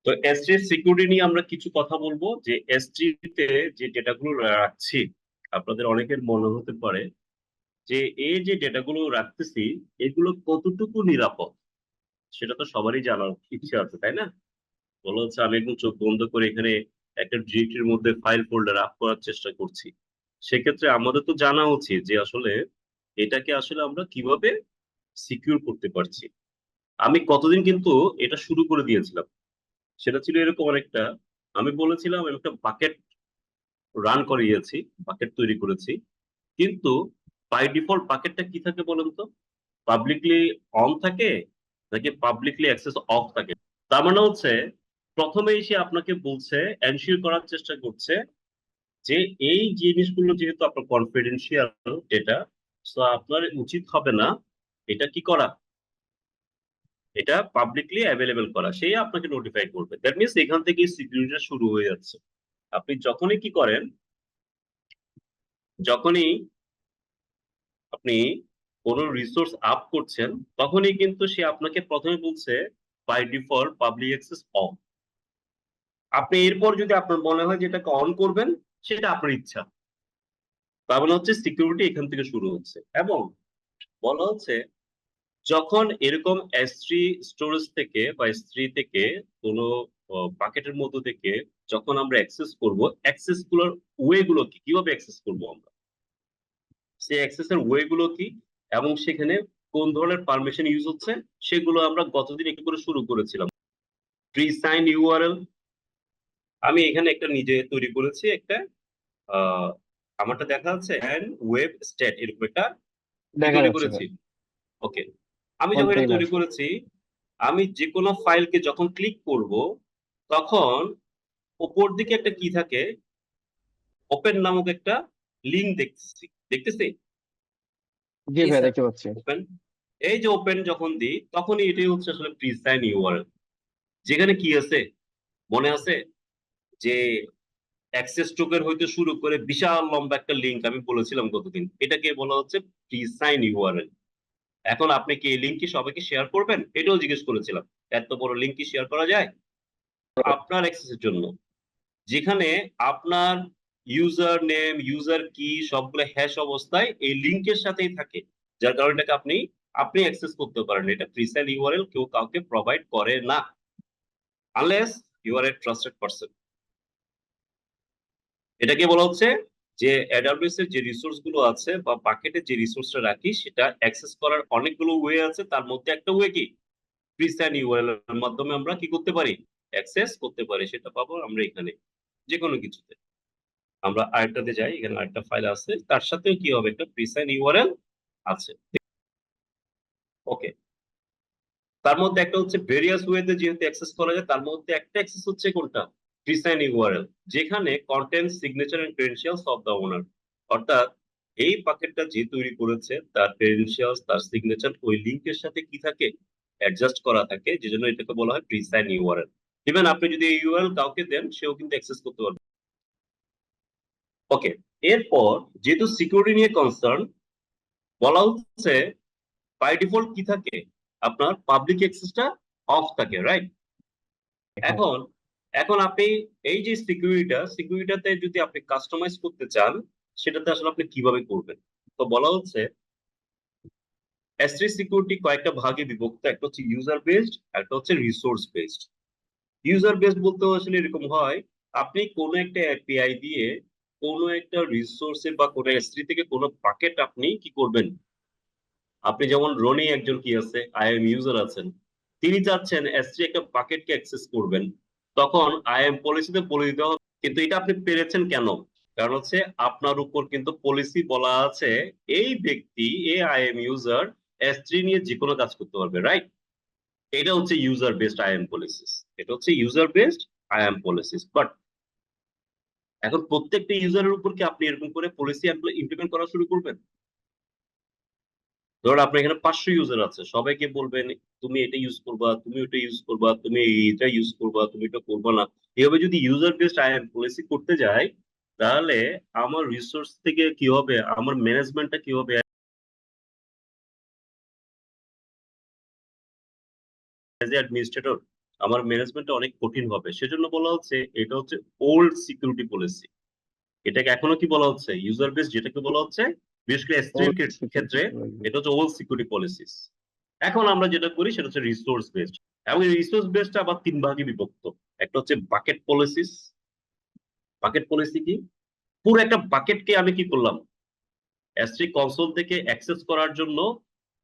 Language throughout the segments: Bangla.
তো এস3 সিকিউরিটি নিয়ে আমরা কিছু কথা বলবো, যে এস3 তে যে ডেটাগুলো রাখছি, আপনাদের অনেকের মনে হতে পারে যে এই যে ডেটাগুলো রাখতেছি এগুলো কতটুকু নিরাপদ। সেটা তো সবারই জানার ইচ্ছে আছে, তাই না? বলা হচ্ছে আমি একদম চোখ বন্ধ করে এখানে একটা ডিরেক্টরির মধ্যে ফাইল ফোল্ডার আপ করার চেষ্টা করছি। সেক্ষেত্রে আমাদের তো জানা উচিত যে আসলে এটাকে আসলে আমরা কিভাবে সিকিউর করতে পারছি। আমি কতদিন কিন্তু এটা শুরু করে দিয়েছিলাম। সেটা ছিল এরকম অনেকটা, আমি বলেছিলাম আমি একটা বাকেট রান করিয়েছি, বাকেট তৈরি করেছি, কিন্তু বাই ডিফল্ট বাকেটটা কি থাকে বলেন তো? পাবলিকলি অন থাকে নাকি পাবলিকলি অ্যাক্সেস অফ থাকে? তার মানে হচ্ছে প্রথমেই সে আপনাকে বলছে, এনশিওর করার চেষ্টা করছে যে এই জিনিসগুলো যেহেতু আপনার কনফিডেন্সিয়াল ডেটা, তো আপনার উচিত হবে না এটা কি করা, এটা পাবলিকলি অ্যাভেলেবেল করা। সেই আপনাকে নোটিফাই করবে। দ্যাট মিনস এখান থেকেই সিকিউরিটিটা শুরু হয়ে যাচ্ছে। আপনি যখনই কি করেন, যখনই আপনি কোনো রিসোর্স আপ করছেন, তখনই কিন্তু সে আপনাকে প্রথমে বলছে by default public access off. আপনি এরপর যদি আপনার মনে হয় যে এটাকে অন করবেন, সেটা আপনার ইচ্ছা। তার মানে হচ্ছে সিকিউরিটি এখান থেকে শুরু হচ্ছে। এবং বলা হচ্ছে যখন এরকম এস3 স্টোরেজ থেকে বা এস3 থেকে কোনো বাকেটের মধ্য থেকে যখন আমরা অ্যাক্সেস করব, অ্যাক্সেস গুলোর ওয়ে গুলো কি, কিভাবে অ্যাক্সেস করব আমরা, সেই অ্যাক্সেস এর ওয়ে গুলো কি, এবং সেখানে কোন ধরনের পারমিশন ইউজ হচ্ছে, সেগুলো আমরা গতদিন একটু করে শুরু করেছিলাম। প্রি সাইন ইউআরএল আমি এখানে একটা নিজে তৈরি করেছি, একটা আহ আমারটা দেখা যাচ্ছে, এন্ড ওয়েব স্টেট এরকম একটা কি দেখা তৈরি যাচ্ছে করেছি। ভাই। ওকে, আমি ফ্রন্ট যখন এটা পেজ তৈরি আছে। করেছি, আমি যে কোনো ফাইলকে যখন ক্লিক করব, তখন উপর দিকে একটা কি থাকে, ওপেন নামক একটা লিঙ্ক দেখতেছি, দেখতেছি জি কি ভাই, স্যার? দেখতে পাচ্ছি। ওপেন, এই যে ওপেন যখন দিই তখনই এটাই হচ্ছে আসলে প্রিসাইন ইউআরএল। যেখানে কি আছে মনে আছে, যে অ্যাক্সেস টোকেন হইতে শুরু করে বিশাল লম্বা একটা লিঙ্ক আমি বলেছিলাম গতদিন, এটাকে বলা হচ্ছে প্রিসাইন ইউআরএল। এখন আপনি কি এই লিঙ্ক কি সবাইকে শেয়ার করবেন? এটাও জিজ্ঞেস করেছিলাম। এত বড় লিঙ্ক কি শেয়ার করা যায়? আপনার অ্যাক্সেসের জন্য, যেখানে আপনার ইউজার নেম, ইউজার কি সবগুলো হ্যাশ অবস্থায় এই লিংকের সাথেই থাকে, যার কারণে এটাকে আপনি আপনি অ্যাক্সেস করতে পারেন। এটা প্রিসাইড ইউআরএল কেউ কাউকে প্রোভাইড করে না, unless you are a trusted person. এটাকে বলা হচ্ছে যে এডাব্লিউএস এর যে রিসোর্স গুলো আছে বা বাকেটে যে রিসোর্সটা রাখি, সেটা অ্যাক্সেস করার অনেকগুলো ওয়ে আছে। তার মধ্যে একটা ওয়ে কি, প্রিসাইড ইউআরএল এর মাধ্যমে আমরা কি করতে পারি, অ্যাক্সেস করতে পারি। সেটা পাবো আমরা এখানে যে কোনো কিছুতে। আমরা আরেকটাতে যাই, এখানে আরেকটা ফাইল আছে, তার সাথেও কি হবে, একটা প্রিসাইন ইউআরএল আছে। ওকে, তার মধ্যে একটা হচ্ছে ভেরিয়াস ওয়েতে যেহেতু অ্যাক্সেস করা যায়, তার মধ্যে একটা অ্যাক্সেস হচ্ছে কোনটা, প্রিসাইন ইউআরএল, যেখানে content signature and credentials of the owner. অর্থাৎ এই প্যাকেটটা যে তৈরি করেছে তার ক্রেডেনশিয়ালস, তার সিগনেচার ওই লিংকের সাথে কি থাকে, অ্যাডজাস্ট করা থাকে, যে জন্য এটাকে বলা হয় প্রিসাইন ইউআরএল। ইভেন আপনি যদি এই ইউআরএল কাউকে দেন, সেও কিন্তু অ্যাক্সেস করতে পারবে। ওকে, এরপর যেহেতু সিকিউরিটি নিয়ে কনসার্ন, বলা হচ্ছে বাই ডিফল্ট কি থাকে, আপনার পাবলিক অ্যাক্সেসটা অফ থাকে, রাইট? হ্যাঁ। এখন এখন আপনি এই যে সিকিউরিটাতে যদি আপনি কাস্টমাইজ করতে চান, সেটাতে আসলে আপনি কিভাবে করবেন? তো বলা হচ্ছে এস3 সিকিউরিটি কয়েকটা ভাগে বিভক্ত, একটা হচ্ছে ইউজার বেসড, একটা হচ্ছে রিসোর্স বেসড। ইউজার বেসড বলতে আসলে এরকম হয়, আপনি কোনো একটা এপিআই দিয়ে কোনো একটা রিসোর্সে বা কোনো এস3 থেকে কোনো প্যাকেট আপনি কি করবেন, আপনি যেমন রনি একজন কি আছে আইএম ইউজার আছেন, তিনি চাচ্ছেন এস3 একটা বাকেটকে অ্যাক্সেস করবেন, তখন আইএম পলিসিতে বলে দিতে হবে। কিন্তু এটা আপনি পেরেছেন কেন? কারণ হচ্ছে আপনার উপর কিন্তু পলিসি বলা আছে, এই ব্যক্তি এ আইএম ইউজার এস3 নিয়ে যে কোনো কাজ করতে পারবে, রাইট? এটা হচ্ছে ইউজার বেসড আইএম পলিসিস। এটা হচ্ছে user based IAM policies. But এখন প্রত্যেকটা ইউজারের উপর কি আপনি এরকম করে পলিসি ইমপ্লিমেন্ট করা শুরু করবেন? ধরুন আপনার এখানে 500 ইউজার আছে, সবাইকে বলবেন তুমি এটা ইউজ করবা, তুমি ওটা ইউজ করবা, তুমি এটা ইউজ করবা, তুমি এটা করবা না। এভাবে যদি ইউজার বেসড আইএম পলিসি করতে যাই, তাহলে আমার রিসোর্স থেকে কি হবে, আমার ম্যানেজমেন্টটা কি হবে, অ্যাজ এ অ্যাডমিনিস্ট্রেটর আমার ম্যানেজমেন্টটা অনেক কঠিন হবে, সেজন্য বলা হচ্ছে এটা হচ্ছে ওল্ড সিকিউরিটি পলিসি। এটাকে এখনো কি বলা হচ্ছে? ইউজার বেস যেটাকে বলা হচ্ছে, বিশেষ করে S3 এর ক্ষেত্রে এটা হচ্ছে ওল্ড সিকিউরিটি পলিসিস। এখন আমরা যেটা করি সেটা হচ্ছে রিসোর্স বেসড, এবং এই রিসোর্স বেসডটা আবার তিন ভাগে বিভক্ত। একটা হচ্ছে বাকেট পলিসিস। বাকেট পলিসি কি? পুরো একটা বাকেটকে আমি কি করলাম, S3 কনসোল থেকে অ্যাক্সেস করার জন্য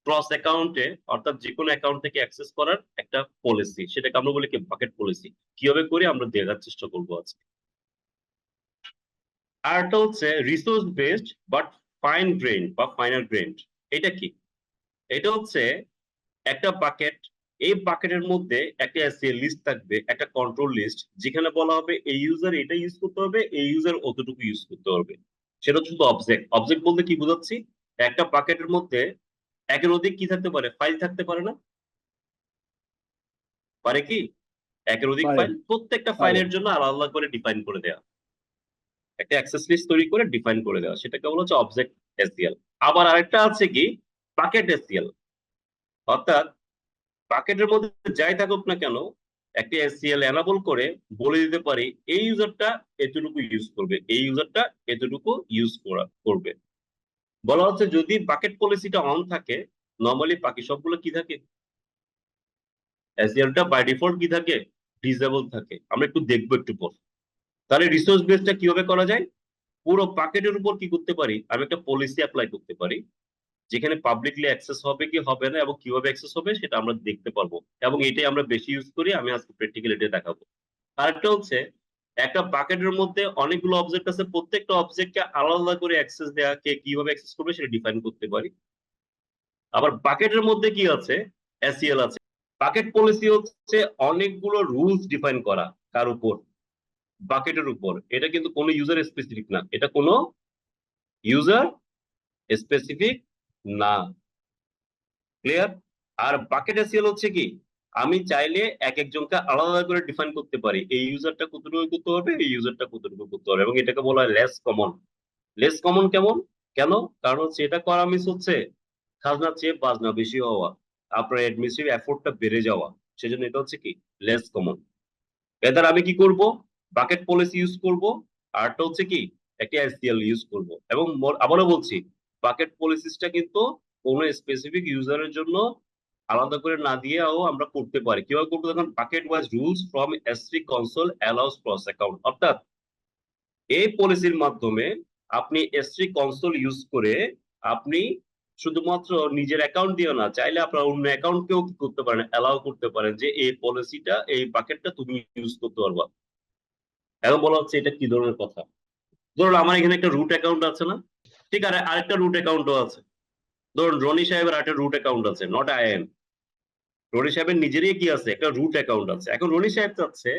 ক্রস অ্যাকাউন্টে, অর্থাৎ যে কোনো অ্যাকাউন্ট থেকে অ্যাক্সেস করার একটা পলিসি, সেটাকে আমরা বলি কি বাকেট পলিসি। কিভাবে করি আমরা দেখার চেষ্টা করবো আজকে। আর একটা হচ্ছে resource based but fine grain বা ফাইনার গ্রেইন। এটা কি? এটা হচ্ছে একটা বাকেট, এই বাকেটের মধ্যে একটা এসএল লিস্ট থাকবে, একটা কন্ট্রোল লিস্ট, যেখানে বলা হবে এই ইউজার এটা ইউজ করতে হবে, এই ইউজার অতটুকু ইউজ করতে হবে। সেটা হচ্ছে শুধু অবজেক্ট। অবজেক্ট বলতে কি বোঝাচ্ছি? একটা বাকেটের মধ্যে একের অধিক কি থাকতে পারে, ফাইল থাকতে পারে না? পারে কি? একের অধিক পারে ফাইল, প্রত্যেকটা পারে ফাইলের জন্য আলাদা আলাদা করে ডিফাইন করে দেওয়া, একটা অ্যাক্সেস লিস্ট তৈরি করে ডিফাইন করে দেওয়া, সেটাকে বলা হচ্ছে অবজেক্ট এসিএল। আবার আরেকটা আছে কি, বাকেট এসিএল। অর্থাৎ বাকেটের মধ্যে যাই থাকুক না কেন, একটা এসিএল এনাবল করে বলে দিতে পারি এই ইউজারটা এতটুকু ইউজ করবে, এই ইউজারটা এতটুকু ইউজ করবে। বলা হচ্ছে যদি বাকেট পলিসিটা অন থাকে, নর্মালি বাকি সবগুলো কি থাকে, এসিএলটা বাই ডিফল্ট কি থাকে, ডিসেবল থাকে। আমরা একটু দেখবো একটু পর। তাহলে রিসোর্স বেসটা কিভাবে করা যায়? পুরো বাকেটের উপর কি করতে পারি, আমি একটা পলিসি অ্যাপ্লাই করতে পারি, যেখানে পাবলিকলি অ্যাক্সেস হবে কি হবে না এবং কিভাবে অ্যাক্সেস হবে সেটা আমরা দেখতে পারবো। এবং এটাই আমরা বেশি ইউজ করি, আমি আজকে প্র্যাকটিক্যালি এটা দেখাবো। আরেকটা হচ্ছে একটা বাকেটের মধ্যে অনেকগুলো অবজেক্ট আছে, প্রত্যেকটা অবজেক্টকে আলাদা আলাদা করে অ্যাক্সেস দেওয়া, কে কিভাবে অ্যাক্সেস করবে সেটা ডিফাইন করতে পারি। আবার বাকেটের মধ্যে কি আছে, এসিএল আছে। বাকেট পলিসি হচ্ছে অনেকগুলো রুলস ডিফাইন করা, কার উপর, বাকেটের উপর। এটা কিন্তু কোনো ইউজার স্পেসিফিক না, এটা কোনো ইউজার স্পেসিফিক না। ক্লিয়ার? আর বাকেট এসিএল হচ্ছে কি, আমি চাইলে এক একজনকে আলাদা করে ডিফাইন করতে পারি, এই ইউজারটা কতটুকু করতে হবে, এই ইউজারটা কতটুকু করতে হবে, এবং এটাকে বলা হয় লেস কমন। লেস কমন কেমন, কেন? কারণ হচ্ছে এটা করা মিস হচ্ছে খাজনার চেয়ে বাজনা বেশি হওয়া, আপনার অ্যাডমিনিস্ট্রেটিভ এফোর্টটা বেড়ে যাওয়া। সেজন্য এটা হচ্ছে কি লেস কমন। এদের আমি কি করব, বাকেট পলিসি ইউজ করব, আরটা হচ্ছে কি একটা এসিএল ইউজ করব। এবং আবারও বলছি, বাকেট পলিসিসটা কিন্তু কোনো স্পেসিফিক ইউজারের জন্য আলাদা করে না দিয়েও আমরা করতে পারি। কিভাবে করবো দেখুন, bucket wise rules from S3 console allows cross account. অর্থাৎ এই পলিসির মাধ্যমে আপনি S3 কনসোল ইউজ করে আপনি শুধুমাত্র নিজের অ্যাকাউন্ট দিয়ে না, চাইলে আপনার অন্য অ্যাকাউন্টকেও কি করতে পারেন, অ্যালাউ করতে পারেন যে এই পলিসিটা, এই বাকেটটা তুমি ইউজ করতে পারবা। এখন বলা হচ্ছে এটা কি ধরনের কথা। ধরুন আমার এখানে একটা রুট অ্যাকাউন্ট আছে না, ঠিক আছে, আরেকটা রুট অ্যাকাউন্টও আছে। ধরুন রনি সাহেবের একটা রুট অ্যাকাউন্ট আছে, নট আইএম। রনি সাহেবের নিজেরই কি আছে, একটা রুট অ্যাকাউন্ট আছে। এখন রনি সাহেব চাচ্ছে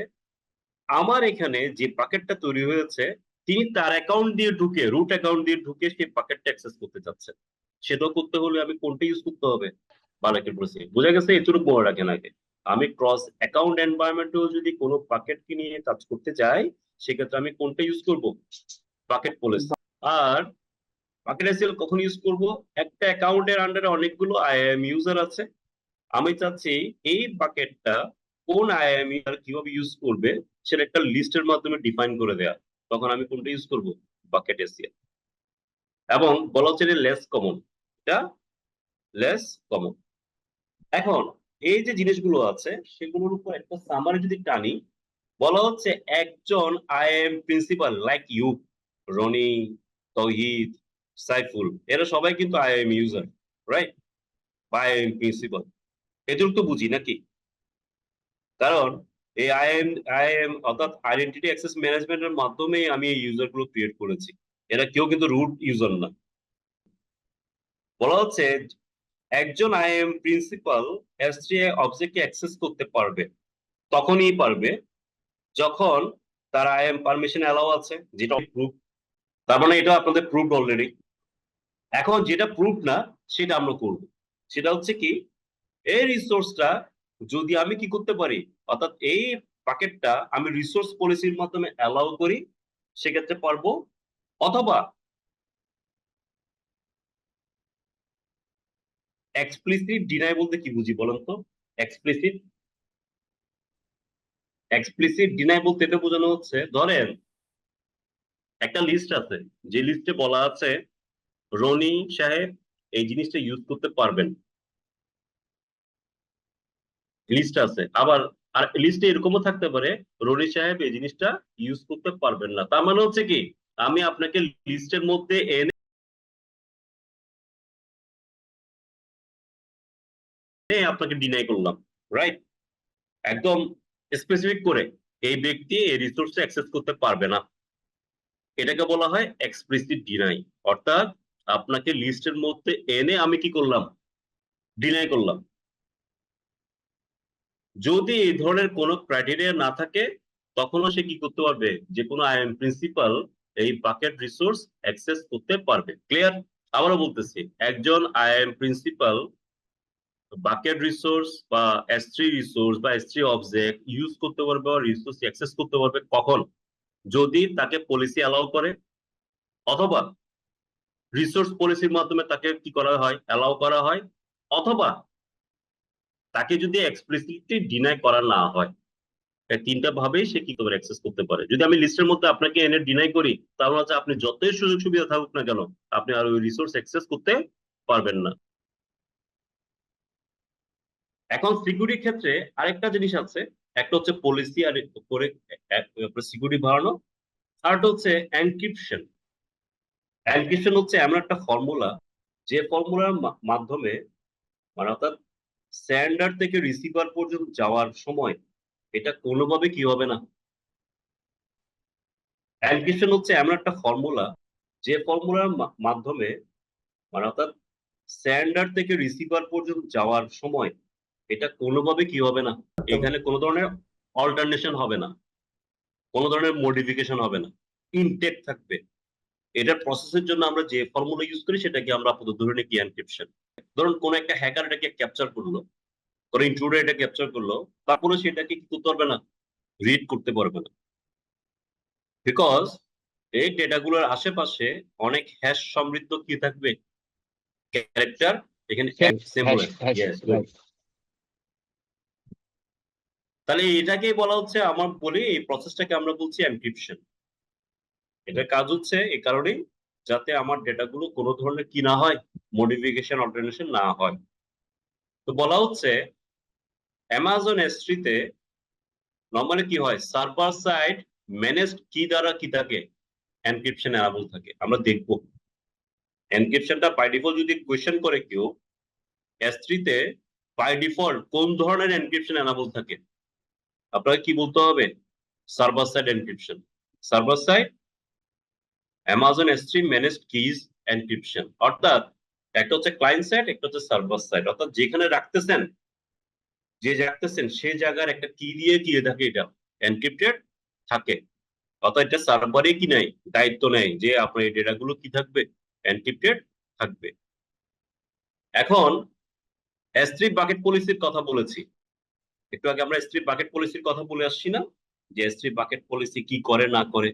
আমার এখানে যে বাকেটটা তৈরি হয়েছে, তিনি তার অ্যাকাউন্ট দিয়ে ঢুকে, রুট অ্যাকাউন্ট দিয়ে ঢুকে সেই বাকেটটা অ্যাক্সেস করতে চাচ্ছেন। সেটাও করতে হলে আমি কোনটা ইউজ করতে হবে, বাকেট পলিসি। বোঝা গেছে? এটুকু মনে রাখেন আগে। আমি ক্রস অ্যাকাউন্ট এনভায়রনমেন্টেও যদি কোনো বাকেটকে নিয়ে কাজ করতে চাই, সেক্ষেত্রে আমি কোনটা ইউজ করব, বাকেট পলিসি। আর বাকেট এসিএল কখন ইউজ করব, একটা অ্যাকাউন্টের আন্ডারে অনেকগুলো আইএম ইউজার আছে, আমি চাচ্ছি এই বাকেটটা কোন আইএম ইউজার কিভাবে ইউজ করবে সেটা একটা লিস্টের মাধ্যমে ডিফাইন করে দেয়া। তখন আমি কোনটা ইউজ করব, বাকেট এসিএল। এবং বলা হচ্ছে লেস কমন, এটা লেস কমন। এখন এই যে জিনিসগুলো আছে সেগুলোর উপর একটা সামারি যদি টানি, বলা হচ্ছে একজন IAM principal like you, Roni, Touhid, Saiful, এরা সবাই কিন্তু আইএম ইউজার, রাইট? বা আইএম প্রিন্সিপাল, এদের তো বুঝি নাকি? কারণ এই আইএম অর্থাৎ আইডেন্টিটি অ্যাক্সেস ম্যানেজমেন্টের মাধ্যমে আমি এই ইউজার গুলো ক্রিয়েট করেছি। এরা কেউ কিন্তু রুট ইউজার না। বলা হচ্ছে একজন আইএম প্রিন্সিপাল S3 অবজেক্টকে অ্যাক্সেস করতে পারবে, তখনই পারবে যখন তার আইএম পারমিশন অ্যালাউ আছে, যেটা প্রুফ। তার মানে এটা আপনাদের প্রুফ অলরেডি। এখন যেটা প্রুফ না সেটা আমরা করব। সেটা হচ্ছে কি, এই রিসোর্সটা যদি আমি কি করতে পারি, অর্থাৎ এই প্যাকেটটা আমি রিসোর্স পলিসির মাধ্যমে অ্যালাউ করি, সেক্ষেত্রে পারবো। অথবা এক্সপ্লিসিট ডিনাই বলতে কি বুঝি বলেন তো? এক্সপ্লিসিট এক্সপ্লিসিট ডিনাই বলতে এটা বোঝানো হচ্ছে, ধরেন একটা লিস্ট আছে, যে লিস্টে বলা আছে রনি সাহেব এই জিনিসটা ইউজ করতে পারবেন, লিস্ট আছে। আবার আর লিস্টে এরকমও থাকতে পারে রনি সাহেব এই জিনিসটা ইউজ করতে পারবেন না। তার মানে হচ্ছে কি, আমি আপনাকে লিস্টের মধ্যে এনে আপনাকে ডিনাই করলাম, রাইট? একদম স্পেসিফিক করে এই ব্যক্তি এই রিসোর্সে অ্যাক্সেস করতে পারবে না, এটাকে বলা হয় এক্সপ্লিসিট ডিনাই। অর্থাৎ আপনাকে লিস্টের মধ্যে এনে আমি কি করলাম, ডিনাই করলাম। যদি এই ধরনের কোনো ক্রাইটেরিয়া না থাকে, তখনও সে কি করতে পারবে, যে কোনো আইএম প্রিন্সিপাল এই বাকেট রিসোর্স অ্যাক্সেস করতে পারবে। ক্লিয়ার? আবারও বলতেছি, একজন আইএম প্রিন্সিপাল বাকেট রিসোর্স বা S3 রিসোর্স বা S3 অবজেক্ট ইউজ করতে পারবে বা রিসোর্স অ্যাক্সেস করতে পারবে কখন, যদি তাকে পলিসি অ্যালাউ করে, অথবা রিসোর্স পলিসির মাধ্যমে তাকে কি করা হয়, অ্যালাউ করা হয়, অথবা তাকে যদি এক্সপ্লিসিটলি ডিনাই করা না হয়। এই তিনটা ভাবেই সে কি করে অ্যাক্সেস করতে পারে। যদি আমি লিস্টের মধ্যে আপনাকে এনে ডিনাই করি, তাহলে হচ্ছে আপনি যতই সুযোগ সুবিধা থাকুক না কেন, আপনি আর ওই রিসোর্স অ্যাক্সেস করতে পারবেন না। এখন সিকিউরিটির ক্ষেত্রে আরেকটা জিনিস আছে, একটা হচ্ছে পলিসি আর করে সিকিউরিটি বাড়ানো, আরেকটা হচ্ছে এনক্রিপশন। এনক্রিপশন হচ্ছে এমন একটা ফর্মুলা, যে ফর্মুলার মাধ্যমে, মানে অর্থাৎ সেন্ডার থেকে রিসিভার পর্যন্ত যাওয়ার সময় এটা কোনোভাবে কি হবে না। এনক্রিপশন হচ্ছে এমন একটা ফর্মুলা, যে ফর্মুলার মাধ্যমে, মানে অর্থাৎ সেন্ডার থেকে রিসিভার পর্যন্ত যাওয়ার সময় এটা কোনোভাবে কি হবে না, এখানে কোনো ধরনের অল্টারনেশন হবে না, কোনো ধরনের মডিফিকেশন হবে না, ইনটেক থাকবে। এটার প্রসেসের জন্য আমরা যে ফর্মুলা ইউজ করি সেটাকে আমরা আপাতত ধরে নিই কি এনক্রিপশন। ধরুন কোন একটা হ্যাকার এটাকে ক্যাপচার করলো, কোন ইন্ট্রুডার এটা ক্যাপচার করলো, তারপরে সেটাকে কি করতে পারবে না, রিড করতে পারবে না। বিকজ এই ডেটাগুলোর আশেপাশে অনেক হ্যাশ সমৃদ্ধ কি থাকবে, ক্যারেক্টার, এখানে hash symbol. Hash yes, good. Right. তাহলে এটাকেই বলা হচ্ছে, আমার বলি এই প্রসেসটাকে আমরা বলছি এনক্রিপশন। এটার কাজ হচ্ছে এই কারণেই, যাতে আমার ডেটাগুলো কোনো ধরনের কি না হয়, মডিফিকেশন অল্টারনেশন না হয়। তো বলা হচ্ছে অ্যামাজন S3 তে নর্মালি কি হয়, সার্ভার সাইড ম্যানেজড কি দ্বারা কি থাকে, এনক্রিপশন এনাবল থাকে। আমরা দেখবো এনক্রিপশনটা বাই ডিফল্ট যদি কোয়েশ্চেন করে কেউ, S3 তে বাই ডিফল্ট কোন ধরনের এনক্রিপশন এনাবল থাকে, আপনাকে কি বলতে হবে, server side encryption. Server side Amazon S3 managed keys encryption. অর্থাৎ একটা হচ্ছে ক্লায়েন্ট সাইড, একটা হচ্ছে সার্ভার সাইড। অর্থাৎ যেখানে রাখতেছেন, যে রাখতেছেন সে জায়গার একটা কি দিয়ে কি থাকে, এটা এনক্রিপ্টেড থাকে। অর্থাৎ এটা সার্ভারে কি নাই, দায়িত্ব নেই যে আপনার এই ডেটাগুলো কি থাকবে, এনক্রিপ্টেড থাকবে। এখন S3 বাকেট পলিসির কথা বলেছি, একটু আগে আমরা S3 বাকেট পলিসির কথা বলে আসছি না, যে S3 বাকেট পলিসি কি করে না করে।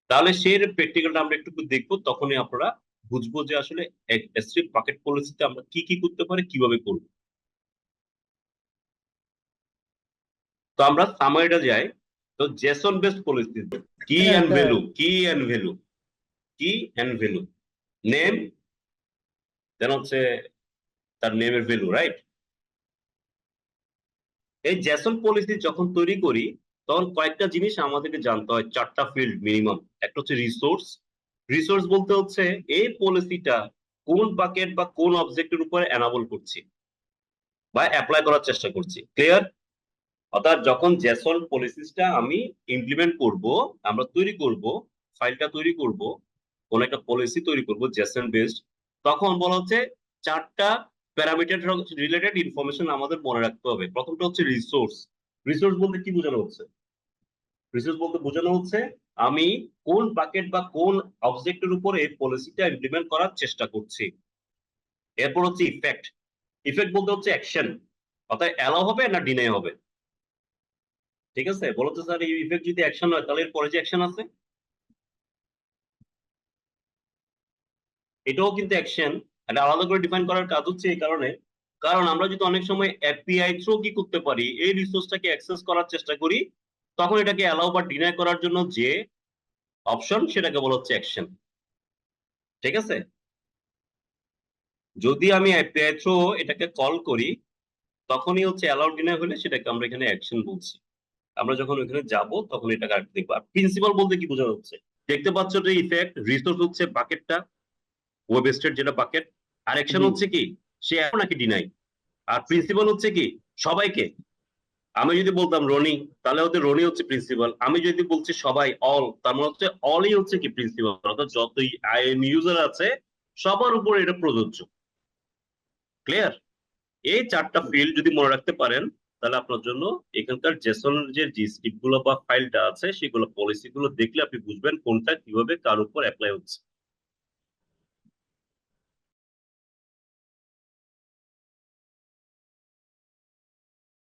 তাহলে সেই প্র্যাকটিক্যালটা আমরা একটু দেখবো, তখনই আপনারা বুঝবো যে আসলে S3 বাকেট পলিসিতে আমরা কি কি করতে পারি, কিভাবে করবো। তো আমরা সামারিটা যাই। তো জেসন বেসড পলিসি, কি এন্ড ভ্যালু, কি এন্ড ভ্যালু, কি এন্ড ভ্যালু, নেম, দেন হচ্ছে তার নেমের ভ্যালু, রাইট? এই জেসন পলিসি যখন তৈরি করি, তখন কয়েকটা জিনিস আমাদেরকে জানতে হয়, চারটা ফিল্ড মিনিমাম। একটা হচ্ছে রিসোর্স। রিসোর্স বলতে হচ্ছে এই পলিসিটা কোন বাকেট বা কোন অবজেক্টের উপরে এনাবল করছি বা অ্যাপ্লাই করার চেষ্টা করছি। ক্লিয়ার? অর্থাৎ যখন জেসন পলিসিসটা আমি ইমপ্লিমেন্ট করব, আমরা তৈরি করব, ফাইলটা তৈরি করব, কোন একটা পলিসি তৈরি করব জেসন বেসড, তখন বলা হচ্ছে চারটা প্যারামিটার রিলেটেড ইনফরমেশন আমাদের মনে রাখতে হবে। প্রথমটা হচ্ছে রিসোর্স। রিসোর্স বলতে কি বোঝানো হচ্ছে, রিসোর্স বলতে বোঝানো হচ্ছে আমি কোন বাকেট বা কোন অবজেক্টের উপরে পলিসিটা ইমপ্লিমেন্ট করার চেষ্টা করছি। এরপর হচ্ছে ইফেক্ট। ইফেক্ট বলতে হচ্ছে অ্যাকশন, অর্থাৎ অ্যালাউ হবে না ডিনাই হবে। ঠিক আছে, বলতে স্যার এই ইফেক্ট যদি অ্যাকশন হয়, তাহলে এর পরে যে অ্যাকশন আছে এটাও কিন্তু অ্যাকশন। এটা আলাদা করে ডিফাইন করার কাজ হচ্ছে এই কারণে, কারণ আমরা যদি অনেক সময় এপিআই থ্রু কি করতে পারি, এই রিসোর্সটাকে অ্যাক্সেস করার চেষ্টা করি, তখন এটাকে অ্যালাউ বা ডিনাই করার জন্য যে অপশন সেটাকে বলা হচ্ছে অ্যাকশন। ঠিক আছে? যদি আমি এপিআই থ্রু এটাকে কল করি, তখনই হচ্ছে অ্যালাউ ডিনাই হলে সেটাকে আমরা এখানে অ্যাকশন বলছি। আমরা যখন ওখানে যাব তখন এটাকে আর দেখবো। আর প্রিন্সিপাল বলতে কি বোঝানো হচ্ছে? দেখতে পাচ্ছ যে ইফেক্ট রিসোর্স হচ্ছে বাকেটটা, ওয়েব স্টেট যেটা বাকেট, আর অ্যাকশন জি হচ্ছে কি সে এখন নাকি ডিনাই। আর প্রিন্সিপাল হচ্ছে কি সবাইকে। আমি যদি বলতাম রনি, তাহলে হচ্ছে রনি হচ্ছে প্রিন্সিপাল। আমি যদি বলছি সবাই অল, তার মানে হচ্ছে অলই হচ্ছে কি প্রিন্সিপাল। অর্থাৎ যতই আইএম ইউজার আছে সবার উপর এটা প্রযোজ্য। ক্লিয়ার? এই চারটা ফিল্ড যদি মনে রাখতে পারেন, তাহলে আপনার জন্য এখানকার জেসন যে স্ক্রিপ্ট গুলো বা ফাইলটা আছে সেগুলো পলিসি গুলো দেখলে আপনি বুঝবেন কোনটা কিভাবে কার উপর অ্যাপ্লাই হচ্ছে।